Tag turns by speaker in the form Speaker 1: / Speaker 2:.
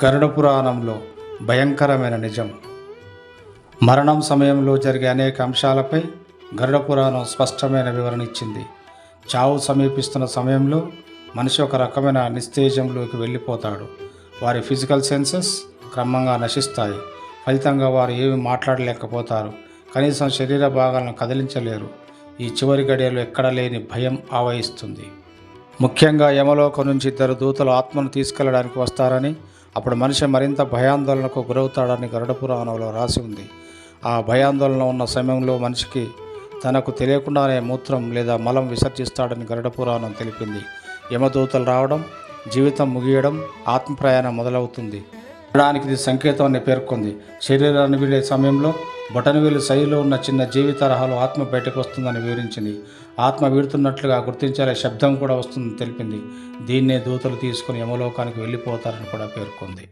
Speaker 1: గరుడ పురాణంలో భయంకరమైన నిజం. మరణం సమయంలో జరిగే అనేక అంశాలపై గరుడ పురాణం స్పష్టమైన వివరణ ఇచ్చింది. చావు సమీపిస్తున్న సమయంలో మనిషి ఒక రకమైన నిస్తేజంలోకి వెళ్ళిపోతాడు. వారి ఫిజికల్ సెన్సెస్ క్రమంగా నశిస్తాయి. ఫలితంగా వారు ఏమి మాట్లాడలేకపోతారు, కనీసం శరీర భాగాలను కదిలించలేరు. ఈ చివరి గడియలో ఎక్కడ లేని భయం ఆవహిస్తుంది. ముఖ్యంగా యమలోకం నుంచి 2 దూతలు ఆత్మను తీసుకెళ్లడానికి వస్తారని, అప్పుడు మనిషి మరింత భయాందోళనకు గురవుతాడని గరుడ పురాణంలో రాసి ఉంది. ఆ భయాందోళన ఉన్న సమయంలో మనిషికి తనకు తెలియకుండానే మూత్రం లేదా మలం విసర్జిస్తాడని గరుడ పురాణం తెలిపింది. యమదూతలు రావడం, జీవితం ముగియడం, ఆత్మ ప్రయాణం మొదలవుతుంది అనడానికి ఇది సంకేతం అని పేర్కొంది. శరీరాన్ని వీడే సమయంలో బొటనవేలు సైజులో ఉన్న చిన్న జీవి తరహాలో ఆత్మ బయటకు వస్తుందని వివరించింది. ఆత్మ వీడుతున్నట్లుగా గుర్తించాలే శబ్దం కూడా వస్తుందని తెలిపింది. దీన్నే దూతలు తీసుకుని యమలోకానికి వెళ్ళిపోతారని కూడా పేర్కొంది.